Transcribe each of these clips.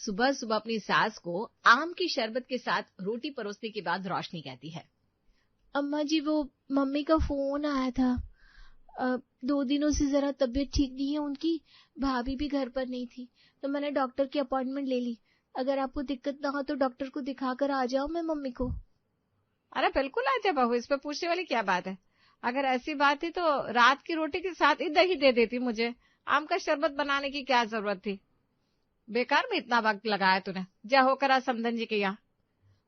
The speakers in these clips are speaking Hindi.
सुबह सुबह अपनी सास को आम की शरबत के साथ रोटी परोसने के बाद रोशनी कहती है, अम्मा जी वो मम्मी का फोन आया था। 2 दिनों से जरा तबीयत ठीक नहीं है उनकी, भाभी भी घर पर नहीं थी, तो मैंने डॉक्टर की अपॉइंटमेंट ले ली। अगर आपको दिक्कत ना हो तो डॉक्टर को दिखाकर आ जाओ मैं मम्मी को। अरे बिल्कुल आ जा बहू, इसमें पूछने वाली क्या बात है। अगर ऐसी बात थी तो रात की रोटी के साथ ही दही दे देती, मुझे आम का शरबत बनाने की क्या जरूरत थी। बेकार में इतना वक्त लगाया तूने, जा होकर आ समधन जी के यहाँ।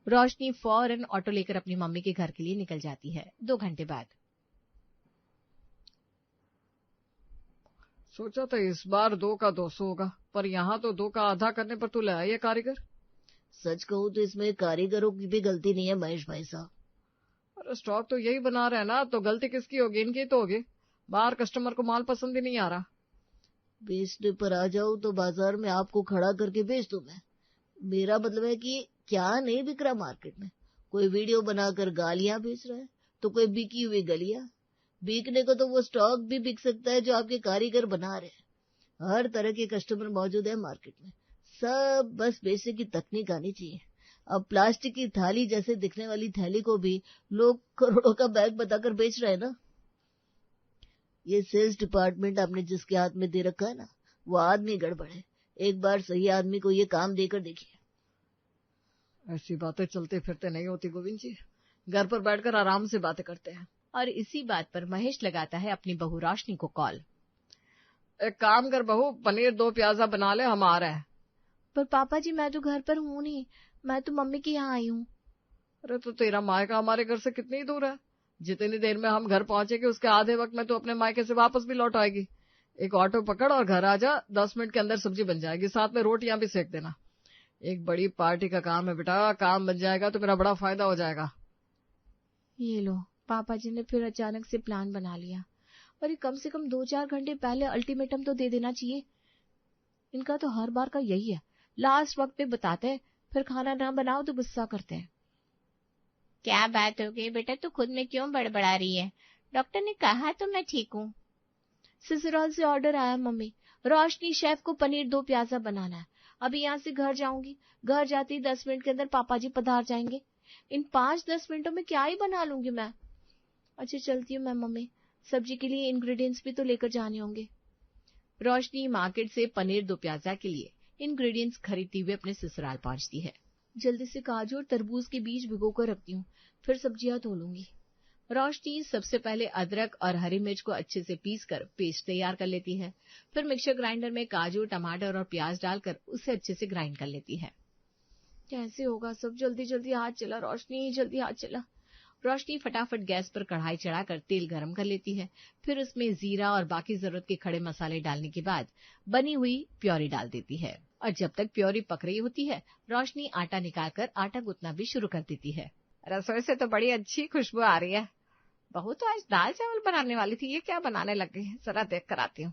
रोशनी फौरन ऑटो लेकर अपनी मम्मी के घर के लिए निकल जाती है। 2 घंटे बाद सोचा था इस बार 2 का 200 होगा, पर यहाँ तो 2 का आधा करने पर तू ले आई है कारीगर। सच कहूँ तो इसमें कारीगरों की भी गलती नहीं है महेश भाई साहब। अरे स्टॉक तो यही बना रहे हैं ना, तो गलती किसकी होगी? इनकी तो होगी। बाहर कस्टमर को माल पसंद ही नहीं आ रहा। बेचने पर आ जाऊं तो बाजार में आपको खड़ा करके बेच दूं मैं। मेरा मतलब है कि क्या नहीं बिक रहा मार्केट में। कोई वीडियो बनाकर गालियां बेच रहा है, तो कोई बिकी हुई गलियां। बिकने को तो वो स्टॉक भी बिक सकता है जो आपके कारीगर बना रहे हैं। हर तरह के कस्टमर मौजूद है मार्केट में, सब बस बेचने की तकनीक आनी चाहिए। अब प्लास्टिक की थाली जैसे दिखने वाली थैली को भी लोग करोड़ों का बैग बताकर बेच रहे हैं ना। ये सेल्स डिपार्टमेंट आपने जिसके हाथ में दे रखा है ना, वो आदमी गड़बड़ है। एक बार सही आदमी को ये काम देकर देखिए। ऐसी बातें चलते फिरते नहीं होती गोविंद जी, घर पर बैठकर आराम से बातें करते हैं। और इसी बात पर महेश लगाता है अपनी बहू रोशनी को कॉल। एक काम कर बहू, पनीर 2 प्याजा बना ले, हम आ रहे हैं। पर पापा जी मैं तो घर पर हूँ नहीं, मैं तो मम्मी के यहाँ आई हूँ। अरे तो तेरा मायका हमारे घर से कितनी दूर है? जितनी देर में हम घर पहुंचेंगे उसके आधे वक्त में तो अपने मायके से वापस भी लौट आएगी। एक ऑटो पकड़ और घर आ जा, 10 मिनट के अंदर सब्जी बन जाएगी, साथ में रोटियां भी सेक देना। एक बड़ी पार्टी का काम है बेटा, काम बन जाएगा तो मेरा बड़ा फायदा हो जाएगा। ये लो, पापा जी ने फिर अचानक से प्लान बना लिया। और ये कम से कम 2-4 घंटे पहले अल्टीमेटम तो दे देना चाहिए। इनका तो हर बार का यही है, लास्ट वक्त पे बताते हैं, फिर खाना ना बनाओ तो गुस्सा करते हैं। क्या बात हो गई बेटा, तू खुद में क्यों बड़बड़ा रही है? डॉक्टर ने कहा तो मैं ठीक हूँ। ससुराल से ऑर्डर आया मम्मी, रोशनी शेफ को पनीर 2 प्याजा बनाना है। अभी यहाँ से घर जाऊंगी, घर जाती 10 मिनट के अंदर पापा जी पधार जाएंगे। इन 5-10 मिनटों में क्या ही बना लूंगी मैं। अच्छा चलती हूँ मैं मम्मी, सब्जी के लिए इंग्रेडिएंट्स भी तो लेकर जाने होंगे। रोशनी मार्केट से पनीर 2 प्याजा के लिए इंग्रेडिएंट्स खरीदती हुए अपने ससुराल पहुंचती है। जल्दी से काजू और तरबूज के बीज भिगोकर रखती हूँ, फिर सब्जियां धो लूंगी। रोशनी सबसे पहले अदरक और हरी मिर्च को अच्छे से पीसकर पेस्ट तैयार कर लेती है। फिर मिक्सर ग्राइंडर में काजू, टमाटर और प्याज डालकर उसे अच्छे से ग्राइंड कर लेती है। कैसे होगा सब, जल्दी जल्दी हाथ चला रोशनी, जल्दी हाथ चला। रोशनी फटाफट गैस पर कढ़ाई चढ़ाकर तेल गरम कर लेती है। फिर उसमें जीरा और बाकी जरूरत के खड़े मसाले डालने के बाद बनी हुई प्योरी डाल देती है। और जब तक प्योरी पक रही होती है, रोशनी आटा निकालकर आटा गूंथना भी शुरू कर देती है। रसोई से तो बड़ी अच्छी खुशबू आ रही है। बहू तो आज दाल चावल बनाने वाली थी, ये क्या बनाने लग गई है, जरा देख कर आती हूँ।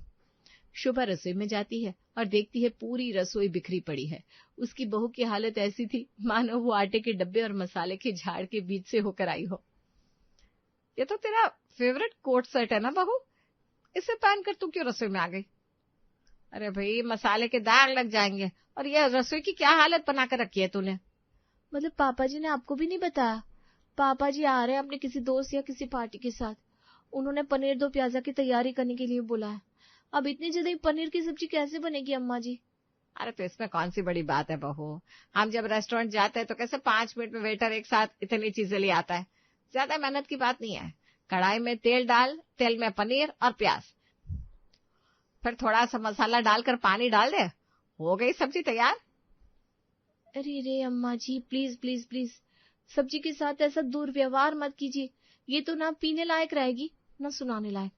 शुभा रसोई में जाती है और देखती है पूरी रसोई बिखरी पड़ी है। उसकी बहू की हालत ऐसी थी मानो वो आटे के डब्बे और मसाले के झाड़ के बीच से होकर आई हो। ये तो तेरा फेवरेट कोट सेट है ना बहू, इसे पहनकर तू क्यों रसोई में आ गई? अरे भाई मसाले के दाग लग जाएंगे। और ये रसोई की क्या हालत बना कर रखी है तूने? मतलब पापा जी ने आपको भी नहीं बताया? पापा जी आ रहे हैं अपने किसी दोस्त या किसी पार्टी के साथ, उन्होंने पनीर 2 प्याजा की तैयारी करने के लिए बोला है। अब इतनी जल्दी पनीर की सब्जी कैसे बनेगी अम्मा जी? अरे तो इसमें कौन सी बड़ी बात है बहू, हम जब रेस्टोरेंट जाते हैं तो कैसे 5 मिनट में वेटर एक साथ इतनी चीजें ले आता है। ज्यादा मेहनत की बात नहीं है। कढ़ाई में तेल डाल, तेल में पनीर और प्याज, फिर थोड़ा सा मसाला डालकर पानी डाल दे, हो गई सब्जी तैयार। अरे रे अम्मा जी, प्लीज प्लीज प्लीज, सब्जी के साथ ऐसा दुर्व्यवहार मत कीजिए। ये तो ना पीने लायक रहेगी ना सुनाने लायक।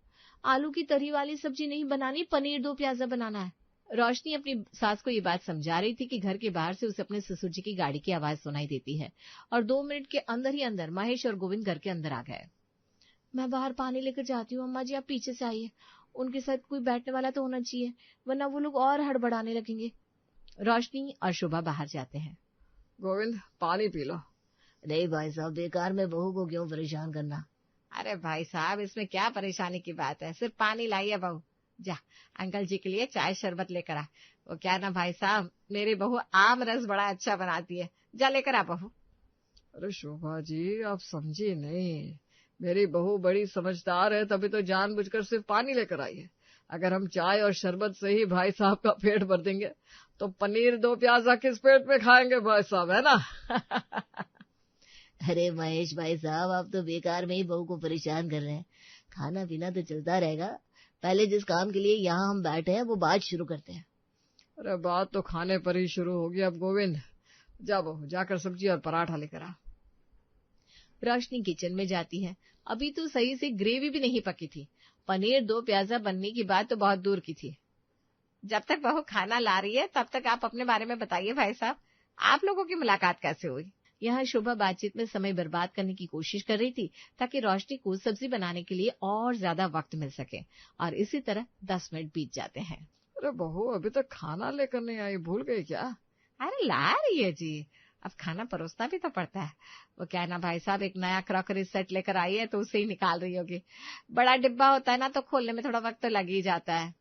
आलू की तरी वाली सब्जी नहीं बनानी, पनीर 2 प्याजा बनाना है। रोशनी अपनी सास को ये बात समझा रही थी कि घर के बाहर से उसे अपने ससुर जी की गाड़ी की आवाज सुनाई देती है और 2 मिनट के अंदर ही अंदर महेश और गोविंद घर के अंदर आ गए। मैं बाहर पानी लेकर जाती हूँ अम्मा जी, आप पीछे से आइए। उनके साथ कोई बैठने वाला तो होना चाहिए, वरना वो लोग और हड़बड़ाने लगेंगे। रोशनी और शोभा बाहर जाते हैं। गोविंद पानी पी लो। नहीं भाई साहब, बेकार में बहू को क्यों परेशान करना। अरे भाई साहब, इसमें क्या परेशानी की बात है, सिर्फ पानी लाइए बहू। जा अंकल जी के लिए चाय शरबत लेकर आ। वो क्या ना भाई साहब, मेरी बहू आम रस बड़ा अच्छा बनाती है, जा लेकर आ बहू। अरे शोभा जी, आप समझी नहीं, मेरी बहू बड़ी समझदार है, तभी तो जानबूझकर सिर्फ पानी लेकर आई है। अगर हम चाय और शरबत से ही भाई साहब का पेट भर देंगे तो पनीर 2 प्याजा किस पेट में खाएंगे भाई साहब, है ना? अरे महेश भाई साहब, आप तो बेकार में ही बहू को परेशान कर रहे हैं। खाना पीना तो चलता रहेगा, पहले जिस काम के लिए यहाँ हम बैठे हैं वो बात शुरू करते हैं। अरे बात तो खाने पर ही शुरू होगी अब गोविंद। जा बहू, जाकर सब्जी और पराठा लेकर आ। रोशनी किचन में जाती है। अभी तो सही से ग्रेवी भी नहीं पकी थी। पनीर 2 प्याजा बनने की बात तो बहुत दूर की थी। जब तक बहू खाना ला रही है तब तक आप अपने बारे में बताइए भाई साहब, आप लोगों की मुलाकात कैसे हुई? यहाँ शोभा बातचीत में समय बर्बाद करने की कोशिश कर रही थी ताकि रोशनी को सब्जी बनाने के लिए और ज्यादा वक्त मिल सके, और इसी तरह 10 मिनट बीत जाते हैं। अरे बहू, अभी तक खाना लेकर नहीं आई, भूल गई क्या? अरे ला रही है जी, अब खाना परोसना भी तो पड़ता है। वो क्या है ना भाई साहब, एक नया क्रॉकरी सेट लेकर आई है तो उसे ही निकाल रही होगी। बड़ा डिब्बा होता है ना तो खोलने में थोड़ा वक्त तो लग ही जाता है।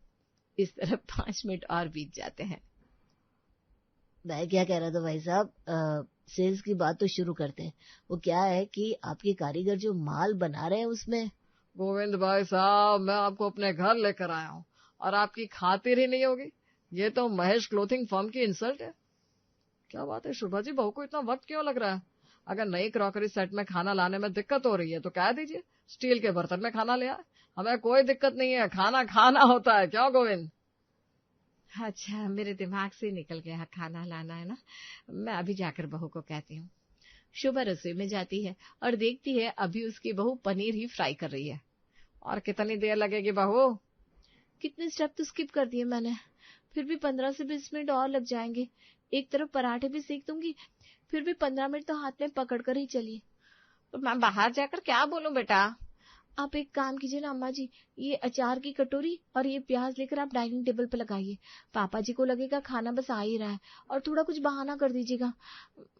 इस तरह 5 मिनट और बीत जाते हैं। मैं क्या कह रहा था भाई साहब, सेल्स की बात तो शुरू करते हैं। वो क्या है कि आपके कारीगर जो माल बना रहे हैं उसमें। गोविंद भाई साहब, मैं आपको अपने घर लेकर आया हूँ और आपकी खातिर ही नहीं होगी? ये तो महेश क्लोथिंग फर्म की इंसल्ट है। क्या बात है शोभा जी, बहू को इतना वक्त क्यों लग रहा है? अगर नई क्रॉकरी सेट में खाना लाने में दिक्कत हो रही है तो कह दीजिए, स्टील के बर्तन में खाना ले आए, हमें कोई दिक्कत नहीं है, खाना खाना होता है। क्यों गोविंद? अच्छा, मेरे दिमाग से निकल गया, खाना लाना है ना। मैं अभी जाकर बहू को कहती हूँ। शोभा रसोई में जाती है और देखती है अभी उसकी बहू पनीर ही फ्राई कर रही है। और कितनी देर लगेगी बहू? कितने स्टेप तो स्किप कर दिए मैंने, फिर भी 15 से 20 मिनट और लग जाएंगे। एक तरफ पराठे भी सेक दूंगी, फिर भी 15 मिनट तो हाथ में पकड़ कर ही चलिए। तो मैं बाहर जाकर क्या बोलूं बेटा? आप एक काम कीजिए ना अम्मा जी, ये अचार की कटोरी और ये प्याज लेकर आप डाइनिंग टेबल पर लगाइए। पापा जी को लगेगा खाना बस आ ही रहा है, और थोड़ा कुछ बहाना कर दीजिएगा।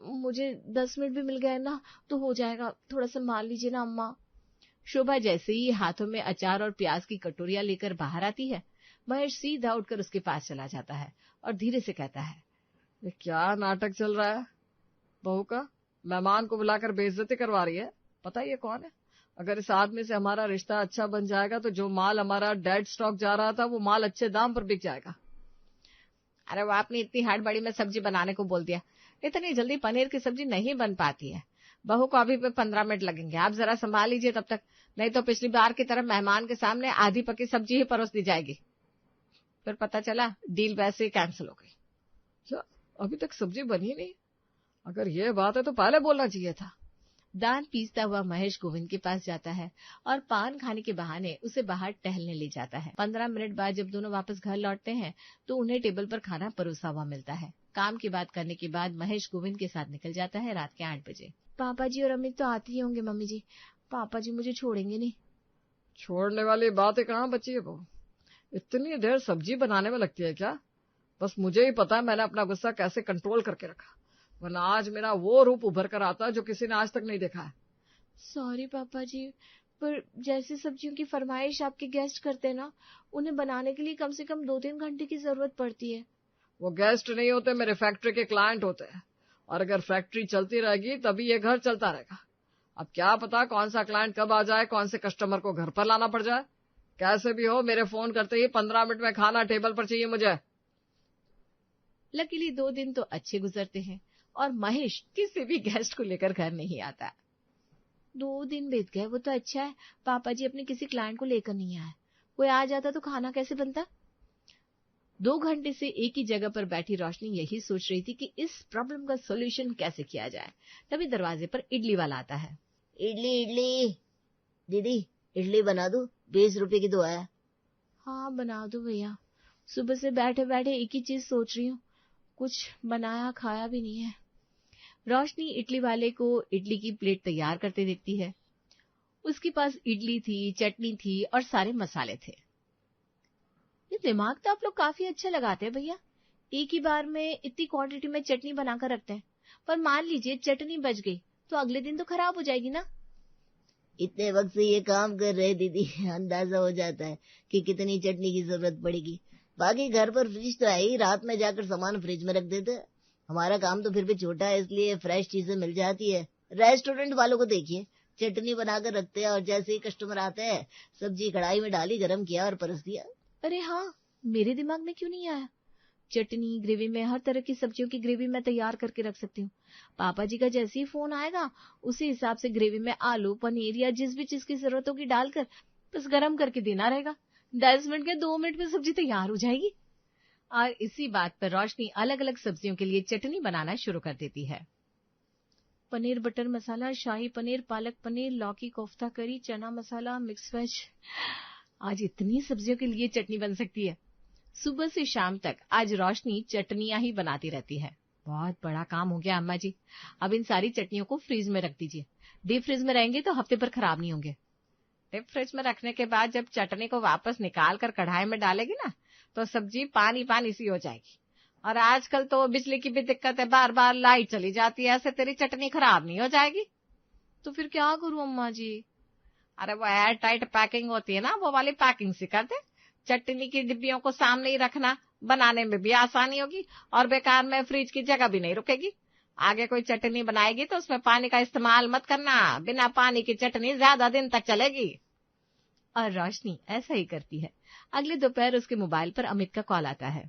मुझे 10 मिनट भी मिल गए ना तो हो जाएगा, थोड़ा संभाल लीजिए ना अम्मा। शोभा जैसे ही हाथों में अचार और प्याज की कटोरियां लेकर बाहर आती है, महेश सीधा उठकर उसके पास चला जाता है और धीरे से कहता है, ये क्या नाटक चल रहा है? बहू का मेहमान को बुलाकर बेइज्जती करवा रही है। पता है ये कौन है? अगर इस आदमी से हमारा रिश्ता अच्छा बन जाएगा तो जो माल हमारा डेड स्टॉक जा रहा था वो माल अच्छे दाम पर बिक जाएगा। अरे वो आपने इतनी हड़बड़ी में सब्जी बनाने को बोल दिया, इतनी जल्दी पनीर की सब्जी नहीं बन पाती है। बहू को अभी पे 15 मिनट लगेंगे, आप जरा संभाल लीजिए तब तक, नहीं तो पिछली बार की तरह मेहमान के सामने आधी पकी सब्जी ही परोस दी जाएगी। फिर पता चला डील वैसे ही कैंसिल हो गई। क्या अभी तक सब्जी बनी नहीं? अगर ये बात है तो पहले बोलना चाहिए था। दान पीसता हुआ महेश गोविंद के पास जाता है और पान खाने के बहाने उसे बाहर टहलने ले जाता है। 15 मिनट बाद जब दोनों वापस घर लौटते हैं तो उन्हें टेबल पर खाना परोसा हुआ मिलता है। काम की बात करने के बाद महेश गोविंद के साथ निकल जाता है रात के 8 बजे। पापा जी और अमित तो आते ही होंगे मम्मी जी, पापा जी मुझे छोड़ेंगे नहीं। छोड़ने वाली बातें कहाँ बची है बहू? इतनी देर सब्जी बनाने में लगती है क्या? बस मुझे ही पता है मैंने अपना गुस्सा कैसे कंट्रोल करके रखा, वरना आज मेरा वो रूप उभर कर आता जो किसी ने आज तक नहीं देखा है। सॉरी पापा जी, पर जैसे सब्जियों की फरमाइश आपके गेस्ट करते हैं ना, उन्हें बनाने के लिए कम से कम 2-3 घंटे की जरूरत पड़ती है। वो गेस्ट नहीं होते, मेरे फैक्ट्री के क्लाइंट होते हैं, और अगर फैक्ट्री चलती रहेगी तभी ये घर चलता रहेगा। अब क्या पता कौन सा क्लाइंट कब आ जाए, कौन से कस्टमर को घर पर लाना पड़ जाए। कैसे भी हो, मेरे फोन करते ही 15 मिनट में खाना टेबल पर चाहिए मुझे। लकीली 2 दिन तो अच्छे गुजरते हैं और महेश किसी भी गेस्ट को लेकर घर नहीं आता। 2 दिन बीत गए, वो तो अच्छा है पापा जी अपने किसी क्लाइंट को लेकर नहीं आए। कोई आ जाता तो खाना कैसे बनता। 2 घंटे से एक ही जगह पर बैठी रोशनी यही सोच रही थी कि इस प्रॉब्लम का सोल्यूशन कैसे किया जाए। तभी दरवाजे पर इडली वाला आता है। इडली दीदी, इडली बना दो, 20 रुपए की 2 है। हाँ बना दो भैया, सुबह से बैठे बैठे एक ही चीज सोच रही हूँ, कुछ बनाया खाया भी नहीं है। रोशनी इडली वाले को इडली की प्लेट तैयार करते देखती है। उसके पास इडली थी, चटनी थी और सारे मसाले थे। ये दिमाग तो आप लोग काफी अच्छा लगाते हैं भैया, एक ही बार में इतनी क्वांटिटी में चटनी बनाकर रखते हैं, पर मान लीजिए चटनी बच गई तो अगले दिन तो खराब हो जाएगी ना। इतने वक्त से ये काम कर रहे दीदी, अंदाजा हो जाता है कि कितनी चटनी की जरूरत पड़ेगी। बाकी घर पर फ्रिज तो है ही, रात में जाकर सामान फ्रिज में रख देते हैं। हमारा काम तो फिर भी छोटा है, इसलिए फ्रेश चीजें मिल जाती है। रेस्टोरेंट वालों को देखिए, चटनी बनाकर रखते हैं और जैसे ही कस्टमर आते हैं सब्जी कढ़ाई में डाली, गरम किया और परस दिया। अरे हाँ, मेरे दिमाग में क्यों नहीं आया। चटनी ग्रेवी में हर तरह की सब्जियों की ग्रेवी मैं तैयार करके रख सकती हूँ। पापा जी का जैसे ही फोन आएगा उसी हिसाब से ग्रेवी में आलू पनीर या जिस भी चीज की जरूरत होगी डालकर बस गरम करके देना रहेगा। 10 मिनट के 2 मिनट में सब्जी तैयार हो जाएगी। और इसी बात पर रोशनी अलग अलग सब्जियों के लिए चटनी बनाना शुरू कर देती है। पनीर बटर मसाला, शाही पनीर, पालक पनीर, लौकी कोफ्ता करी, चना मसाला, मिक्स वेज। आज इतनी सब्जियों के लिए चटनी बन सकती है। सुबह से शाम तक आज रोशनी चटनियां ही बनाती रहती है। बहुत बड़ा काम हो गया अम्मा जी। अब इन सारी चटनियों को फ्रीज में रख दीजिए। डीप फ्रीज में रहेंगे तो हफ्ते भर खराब नहीं होंगे। डीप फ्रिज में रखने के बाद जब चटनी को वापस निकाल कर कढ़ाई में डालेगी ना तो सब्जी पानी पानी सी हो जाएगी। और आजकल तो बिजली की भी दिक्कत है, बार बार लाइट चली जाती है, ऐसे तेरी चटनी खराब नहीं हो जाएगी। तो फिर क्या करूं अम्मा जी? अरे वो एयर टाइट पैकिंग होती है ना, वो वाली पैकिंग सी कर दे। चटनी की डिब्बियों को सामने ही रखना, बनाने में भी आसानी होगी और बेकार में फ्रिज की जगह भी नहीं रुकेगी। आगे कोई चटनी बनाएगी तो उसमें पानी का इस्तेमाल मत करना, बिना पानी की चटनी ज्यादा दिन तक चलेगी। और रोशनी ऐसा ही करती है। अगले दोपहर उसके मोबाइल पर अमित का कॉल आता है।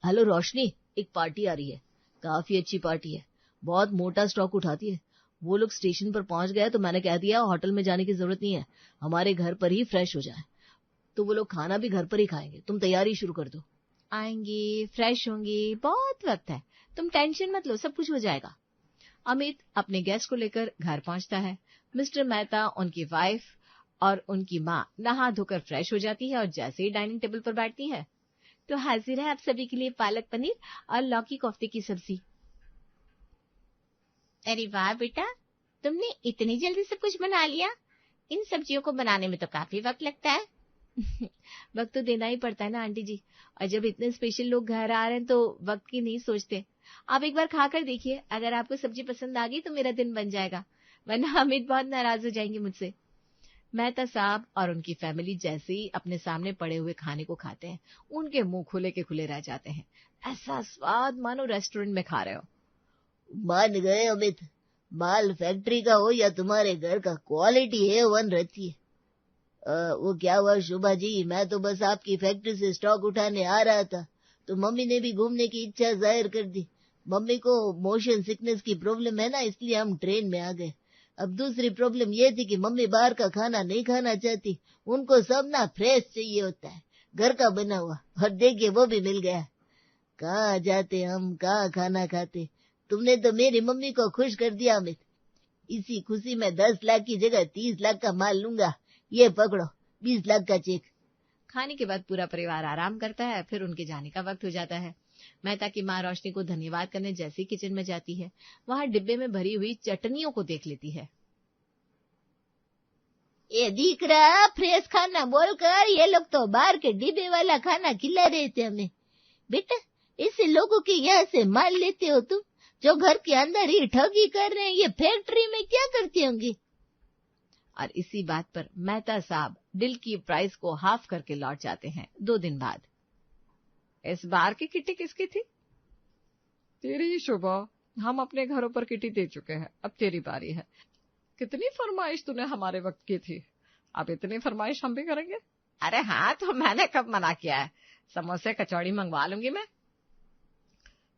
हेलो रोशनी, एक पार्टी आ रही है, काफी अच्छी पार्टी है, बहुत मोटा स्टॉक उठाती है। वो लोग स्टेशन पर पहुंच गए तो मैंने कह दिया होटल में जाने की जरूरत नहीं है, हमारे घर पर ही फ्रेश हो जाए। तो वो लोग खाना भी घर पर ही खाएंगे, तुम तैयारी शुरू कर दो। आएंगी, फ्रेश होंगी, बहुत वक्त है, तुम टेंशन मत लो, सब कुछ हो जाएगा। अमित अपने गेस्ट को लेकर घर पहुंचता है। मिस्टर मेहता, उनकी वाइफ और उनकी माँ नहा धोकर फ्रेश हो जाती है और जैसे ही डाइनिंग टेबल पर बैठती है तो हाजिर है आप सभी के लिए पालक पनीर और लौकी कोफ्ते की सब्जी। अरे वाह बेटा, तुमने इतनी जल्दी सब कुछ बना लिया। इन सब्जियों को बनाने में तो काफी वक्त लगता है। वक्त तो देना ही पड़ता है ना आंटी जी, और जब इतने स्पेशल लोग घर आ रहे हैं तो वक्त की नहीं सोचते। आप एक बार खाकर देखिए, अगर आपको सब्जी पसंद आ गई तो मेरा दिन बन जाएगा, वरना अमित बहुत नाराज हो जाएंगे मुझसे। मेहता साहब और उनकी फैमिली जैसे ही अपने सामने पड़े हुए खाने को खाते हैं उनके मुंह खुले के खुले रह जाते हैं। ऐसा स्वाद मानो रेस्टोरेंट में खा रहे हो। मान गए अमित, माल फैक्ट्री का हो या तुम्हारे घर का, क्वालिटी A1 रहती है। वो क्या हुआ शोभा जी, मैं तो बस आपकी फैक्ट्री से स्टॉक उठाने आ रहा था तो मम्मी ने भी घूमने की इच्छा जाहिर कर दी। मम्मी को मोशन सिकनेस की प्रॉब्लम है ना, इसलिए हम ट्रेन में आ गए। अब दूसरी प्रॉब्लम ये थी कि मम्मी बाहर का खाना नहीं खाना चाहती, उनको सब ना फ्रेश चाहिए होता है, घर का बना हुआ। और देखिए वो भी मिल गया। कहाँ जाते हम, कहाँ खाना खाते। तुमने तो मेरी मम्मी को खुश कर दिया अमित। इसी खुशी में 10 लाख की जगह 30 लाख का माल लूंगा। ये पकड़ो 20 लाख का चेक। खाने के बाद पूरा परिवार आराम करता है। फिर उनके जाने का वक्त हो जाता है। मेहता की माँ रोशनी को धन्यवाद करने जैसे ही किचन में जाती है, वहां डिब्बे में भरी हुई चटनियों को देख लेती है। ये दिख रहा फ्रेश खाना बोलकर ये लोग तो बाहर के डिब्बे वाला खाना खिला रहे थे हमें। बेटा, ऐसे लोगों के यहाँ से माल लेते हो तुम, जो घर के अंदर ही ठगी कर रहे हैं, ये फैक्ट्री में क्या करते होंगे? और इसी बात पर मेहता साहब डील की प्राइस को हाफ करके लौट जाते हैं 2 दिन बाद। इस बार की किटी किसकी थी? तेरी ही शोभा, हम अपने घरों पर किटी दे चुके हैं, अब तेरी बारी है। कितनी फरमाइश तूने हमारे वक्त की थी, अब इतनी फरमाइश हम भी करेंगे? अरे हाँ, तो मैंने कब मना किया है, समोसे कचौड़ी मंगवा लूंगी मैं।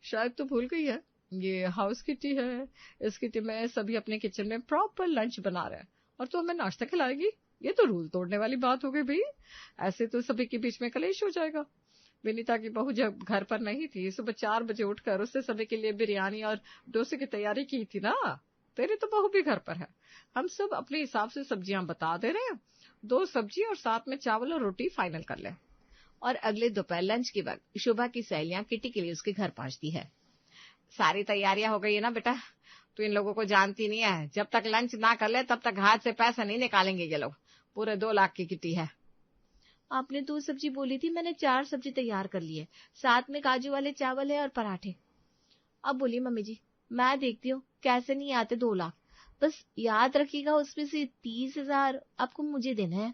शायद तो भूल गई है, ये हाउस किटी है। इस किटी में सभी अपने किचन में प्रॉपर लंच बना रहे हैं और तू हमें नाश्ता खिलाएगी? ये तो रूल तोड़ने वाली बात हो गई भाई। ऐसे तो सभी के बीच में कलेश हो जाएगा। विनीता की बहू जब घर पर नहीं थी, सुबह 4 बजे उठकर उससे सभी के लिए बिरयानी और डोसे की तैयारी की थी ना। तेरी तो बहू भी घर पर है। हम सब अपने हिसाब से सब्जियां बता दे रहे हैं, 2 सब्जी और साथ में चावल और रोटी फाइनल कर ले। और अगले दोपहर लंच के वक्त शोभा की सहेलियां किटी के लिए उसके घर पहुंचती है। सारी तैयारियां हो गई है ना बेटा? तू इन लोगों को जानती नहीं है, जब तक लंच ना कर ले तब तक हाथ से पैसा नहीं निकालेंगे ये लोग। पूरे 2 लाख की किटी है। आपने 2 सब्जी बोली थी, मैंने 4 सब्जी तैयार कर ली है, साथ में काजू वाले चावल है और पराठे। अब बोलिए मम्मी जी, मैं देखती हूँ कैसे नहीं आते 2 लाख। बस याद रखिएगा उसमें से 30,000 आपको मुझे देना है।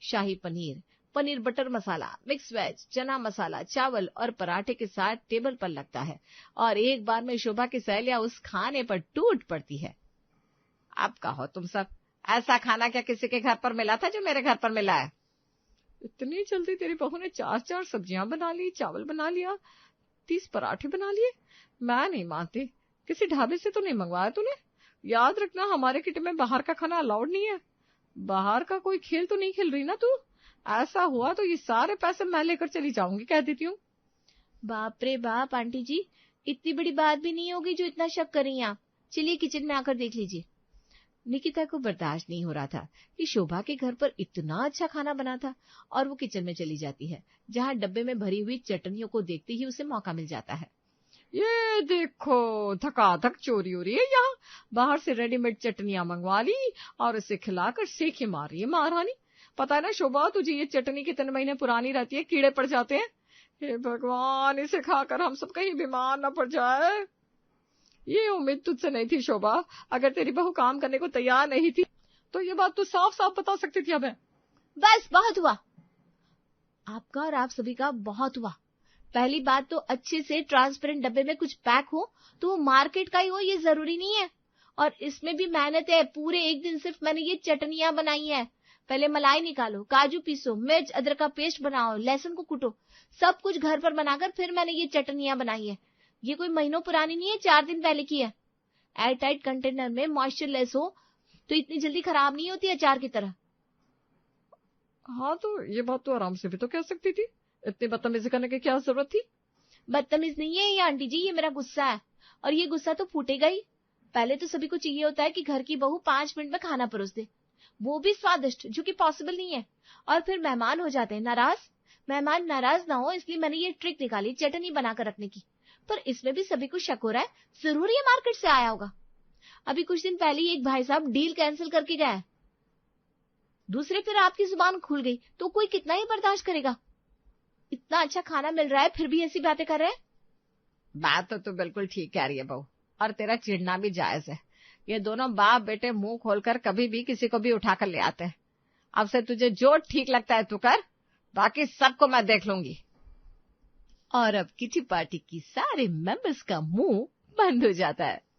शाही पनीर, पनीर बटर मसाला, मिक्स वेज, चना मसाला, चावल और पराठे के साथ टेबल पर लगता है और एक बार में शोभा की सहेलियां उस खाने पर टूट पड़ती है। अब कहो तुम सब, ऐसा खाना क्या किसी के घर पर मिला था जो मेरे घर पर मिला है? इतनी जल्दी तेरी बहू ने 4 सब्जियां बना ली, चावल बना लिया, 30 पराठे बना लिए। मैं नहीं मानती, किसी ढाबे से तो नहीं मंगवाया तूने? याद रखना, हमारे किट में बाहर का खाना अलाउड नहीं है। बाहर का कोई खेल तो नहीं खेल रही ना तू? ऐसा हुआ तो ये सारे पैसे मैं लेकर चली जाऊंगी, कह देती हूँ। बाप रे बाप आंटी जी, इतनी बड़ी बात भी नहीं होगी जो इतना शक कर रही हैं आप। चलिए किचन में आकर देख लीजिए। निकिता को बर्दाश्त नहीं हो रहा था कि शोभा के घर पर इतना अच्छा खाना बना था और वो किचन में चली जाती है, जहाँ डब्बे में भरी हुई चटनियों को देखते ही उसे मौका मिल जाता है। ये देखो, धकाधक चोरी हो रही है यहाँ। बाहर से रेडीमेड चटनियां मंगवा ली और इसे खिलाकर सेके मार रही है महारानी। पता है ना शोभा, तुझे ये चटनी कितने महीने पुरानी रहती है, कीड़े पड़ जाते हैं। हे भगवान, इसे खाकर हम सब कहीं बीमार न पड़ जाए। ये उम्मीद तुझसे नहीं थी शोभा। अगर तेरी बहू काम करने को तैयार नहीं थी तो ये बात तू साफ साफ बता सकती थी। हमें बस बहुत हुआ, आपका और आप सभी का बहुत हुआ। पहली बात तो अच्छे से ट्रांसपेरेंट डब्बे में कुछ पैक हो तो वो मार्केट का ही हो, ये जरूरी नहीं है। और इसमें भी मेहनत है, पूरे एक दिन सिर्फ मैंने ये चटनियां बनाई है। पहले मलाई निकालो, काजू पीसो, मिर्च अदरक का पेस्ट बनाओ, लहसुन को कूटो, सब कुछ घर पर बनाकर फिर मैंने ये चटनियां बनाई है। ये कोई महीनों पुरानी नहीं है, 4 दिन पहले की है। एयर टाइट कंटेनर में मॉइस्चरलेस हो तो इतनी जल्दी खराब नहीं होती अचार की तरह। हाँ, तो ये बात तो आराम से भी तो कह सकती थी। इतनी बदतमीजी करने की क्या जरूरत थी? बदतमीज नहीं है ये आंटी जी, ये मेरा गुस्सा है और ये गुस्सा तो फूटेगा ही। पहले तो सभी को चाहिए होता है कि घर की बहू 5 मिनट में खाना परोस दे, वो भी स्वादिष्ट, जो कि पॉसिबल नहीं है। और फिर मेहमान हो जाते हैं नाराज। मेहमान नाराज ना हो इसलिए मैंने ये ट्रिक निकाली चटनी बनाकर रखने की। पर इसमें भी सभी को शक हो रहा है, जरूर ये मार्केट से आया होगा। अभी कुछ दिन पहले ही एक भाई साहब डील कैंसिल करके गया है, दूसरे फिर आपकी जुबान खुल गई तो कोई कितना ही बर्दाश्त करेगा। इतना अच्छा खाना मिल रहा है फिर भी ऐसी बातें कर रहे हैं। बात तो तू बिल्कुल ठीक कह रही है बहू, और तेरा चिढ़ना भी जायज है। ये दोनों बाप बेटे मुंह खोलकर कभी भी किसी को भी उठाकर ले आते हैं। अब से तुझे जो ठीक लगता है तू कर, बाकी सबको मैं देख लूंगी। और अब किटी पार्टी की सारे मेंबर्स का मुंह बंद हो जाता है।